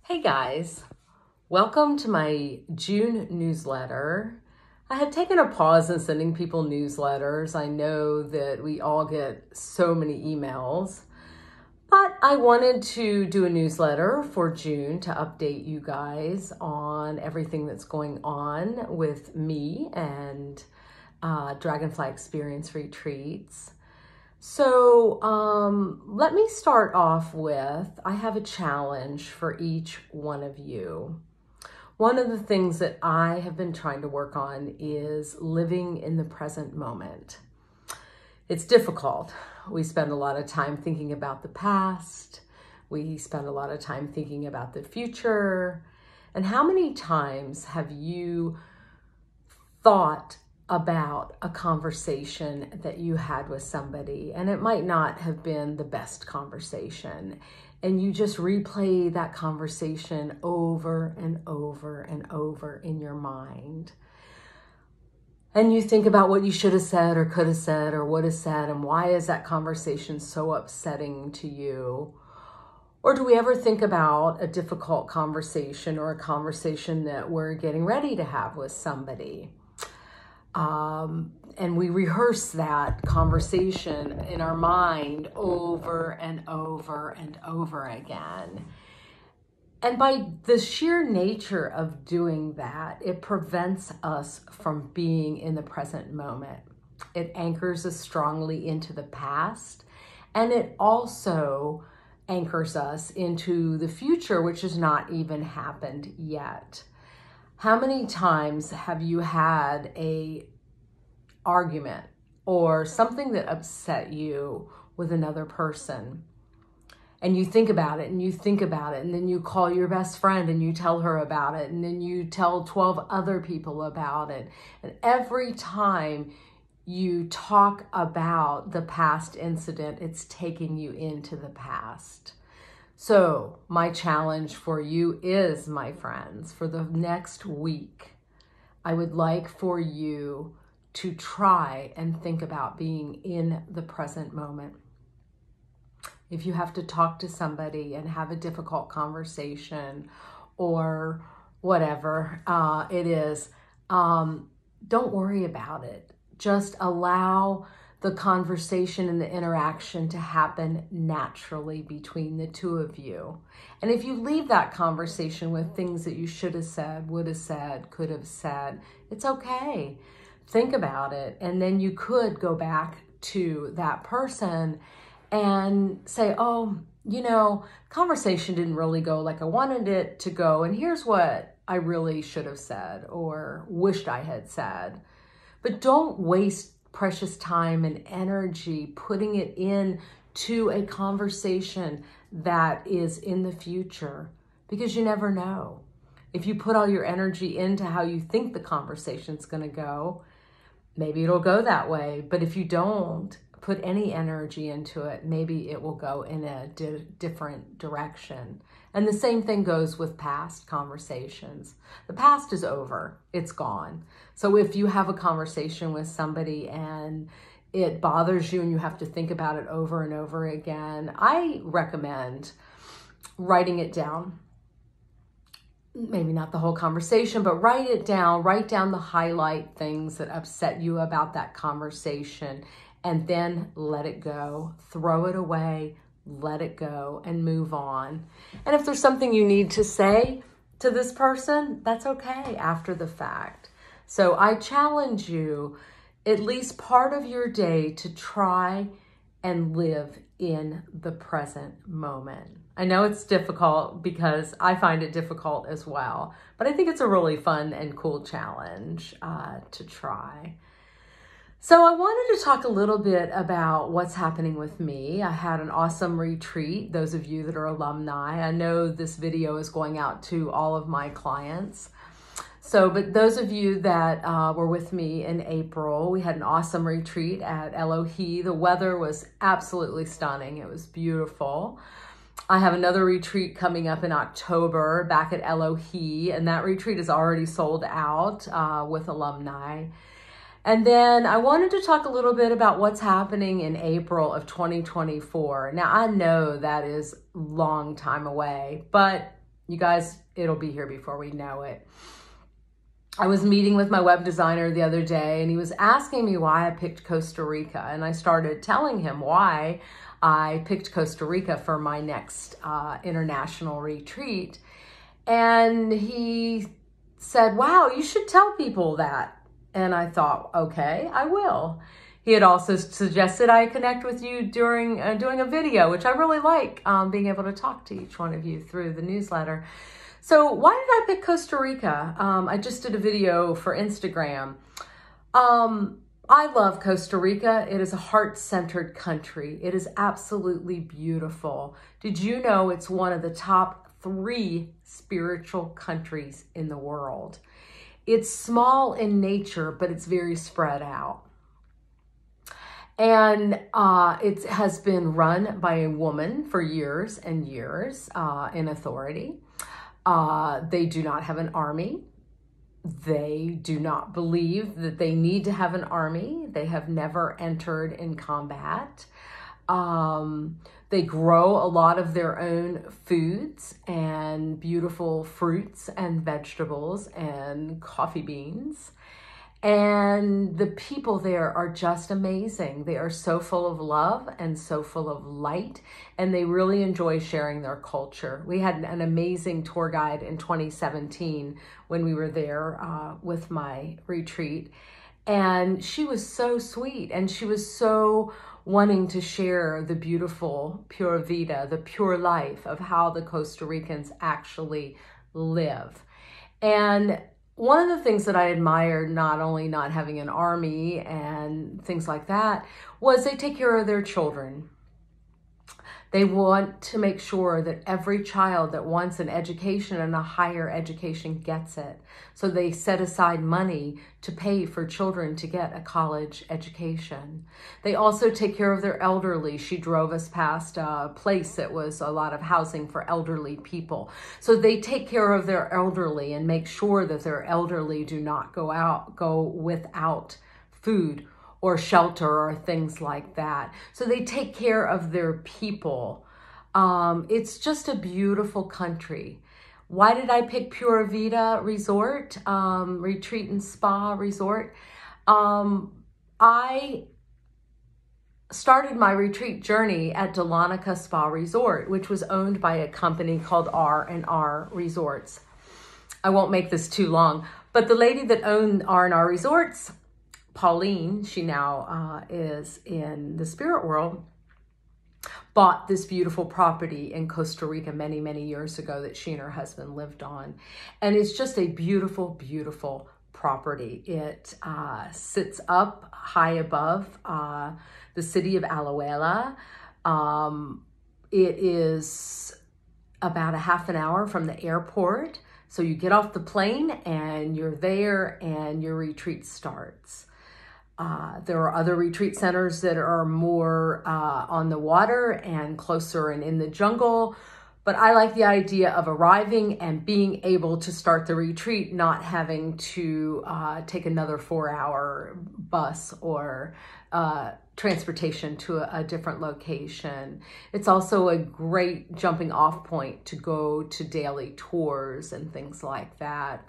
Hey guys, welcome to my June newsletter. I had taken a pause in sending people newsletters. I know that we all get so many emails, but I wanted to do a newsletter for June to update you guys on everything that's going on with me and Dragonfly Experience Retreats. So let me start off with, I have a challenge for each one of you. One of the things that I have been trying to work on is living in the present moment. It's difficult. We spend a lot of time thinking about the past. We spend a lot of time thinking about the future. And how many times have you thought about a conversation that you had with somebody, and it might not have been the best conversation, and you just replay that conversation over and over and over in your mind, and you think about what you should have said or could have said or would have said, and why is that conversation so upsetting to you? Or do we ever think about a difficult conversation or a conversation that we're getting ready to have with somebody? And we rehearse that conversation in our mind over and over and over again. And by the sheer nature of doing that, it prevents us from being in the present moment. It anchors us strongly into the past, and it also anchors us into the future, which has not even happened yet. How many times have you had a argument or something that upset you with another person, and you think about it and you think about it, and then you call your best friend and you tell her about it, and then you tell 12 other people about it, and every time you talk about the past incident, it's taking you into the past. So my challenge for you is, my friends, for the next week, I would like for you to try and think about being in the present moment. If you have to talk to somebody and have a difficult conversation or whatever it is, don't worry about it. Just allow the conversation and the interaction to happen naturally between the two of you. And if you leave that conversation with things that you should have said, would have said, could have said, it's okay. Think about it. And then you could go back to that person and say, oh, conversation didn't really go like I wanted it to go. And here's what I really should have said or wished I had said. But don't waste precious time and energy putting it into a conversation that is in the future, because you never know. If you put all your energy into how you think the conversation's going to go, maybe it'll go that way. But if you don't put any energy into it, maybe it will go in a different direction. And the same thing goes with past conversations. The past is over. It's gone. So if you have a conversation with somebody and it bothers you and you have to think about it over and over again, I recommend writing it down. Maybe not the whole conversation, but write it down. Write down the highlight things that upset you about that conversation, and then let it go. Throw it away, let it go, and move on. And if there's something you need to say to this person, that's okay after the fact. So I challenge you, at least part of your day, to try and live in the present moment. I know it's difficult because I find it difficult as well, but I think it's a really fun and cool challenge to try. So I wanted to talk a little bit about what's happening with me. I had an awesome retreat. Those of you that are alumni, I know this video is going out to all of my clients. But those of you that were with me in April, we had an awesome retreat at Elohe. The weather was absolutely stunning. It was beautiful. I have another retreat coming up in October back at Elohe, and that retreat is already sold out with alumni. And then I wanted to talk a little bit about what's happening in April of 2024. Now, I know that is a long time away, but You guys, it'll be here before we know it. I was meeting with my web designer the other day, and he was asking me why I picked Costa Rica. And I started telling him why I picked Costa Rica for my next international retreat. And he said, wow, you should tell people that. And I thought, okay, I will. He had also suggested I connect with you during doing a video, which I really like, being able to talk to each one of you through the newsletter. So why did I pick Costa Rica? I just did a video for Instagram. I love Costa Rica. It is a heart-centered country. It is absolutely beautiful. Did you know it's one of the top 3 spiritual countries in the world? It's small in nature, but it's very spread out. And it has been run by a woman for years and years in authority. They do not have an army. They do not believe that they need to have an army. They have never entered in combat. They grow a lot of their own foods and beautiful fruits and vegetables and coffee beans. And the people there are just amazing. They are so full of love and so full of light, and they really enjoy sharing their culture. We had an amazing tour guide in 2017 when we were there with my retreat, and she was so sweet, and she was so wanting to share the beautiful pura vida, the pure life of how the Costa Ricans actually live. And one of the things that I admired, not only not having an army and things like that, was they take care of their children. They want to make sure that every child that wants an education and a higher education gets it. So they set aside money to pay for children to get a college education. They also take care of their elderly. She drove us past a place that was a lot of housing for elderly people. So they take care of their elderly and make sure that their elderly do not go without food or shelter or things like that. So they take care of their people. It's just a beautiful country. Why did I pick Pura Vida Resort, Retreat and Spa Resort? I started my retreat journey at Dahlonega Spa Resort, which was owned by a company called R&R Resorts. I won't make this too long, but the lady that owned R&R Resorts, Pauline, she now is in the spirit world, bought this beautiful property in Costa Rica many, many years ago that she and her husband lived on. And it's just a beautiful, beautiful property. It sits up high above the city of Alajuela. It is about a half an hour from the airport. So you get off the plane and you're there and your retreat starts. There are other retreat centers that are more on the water and closer and in the jungle, but I like the idea of arriving and being able to start the retreat, not having to take another 4-hour bus or transportation to a different location. It's also a great jumping off point to go to daily tours and things like that.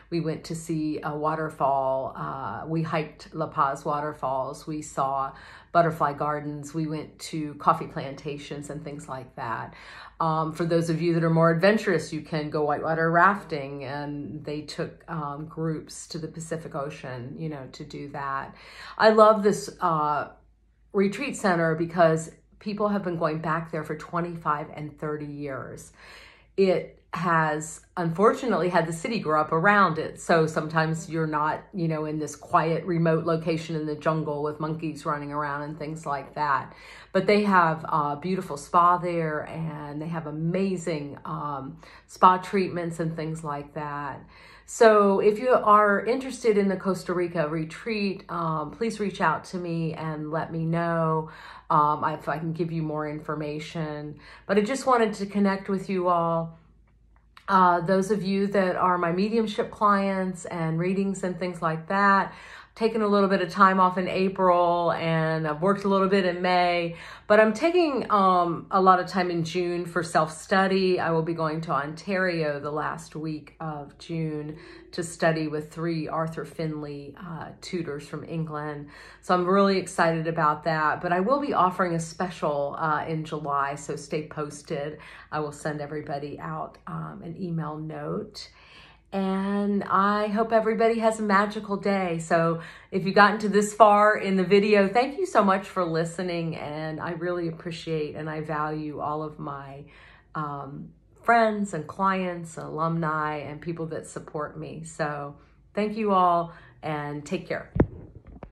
We went to see a waterfall. We hiked La Paz waterfalls. We saw butterfly gardens. We went to coffee plantations and things like that. For those of you that are more adventurous, you can go whitewater rafting, and they took groups to the Pacific Ocean, you know, to do that. I love this retreat center because people have been going back there for 25 and 30 years. It has unfortunately had the city grow up around it. So sometimes you're not, you know, in this quiet, remote location in the jungle with monkeys running around and things like that. But they have a beautiful spa there, and they have amazing spa treatments and things like that. So if you are interested in the Costa Rica retreat, please reach out to me and let me know if I can give you more information. But I just wanted to connect with you all. Those of you that are my mediumship clients and readings and things like that, taken a little bit of time off in April, and I've worked a little bit in May, but I'm taking a lot of time in June for self-study. I will be going to Ontario the last week of June to study with 3 Arthur Findlay tutors from England. So I'm really excited about that, but I will be offering a special in July, so stay posted. I will send everybody out an email note. And I hope everybody has a magical day. So if you've gotten to this far in the video, thank you so much for listening. And I really appreciate and I value all of my friends and clients, and alumni, and people that support me. So thank you all, and take care.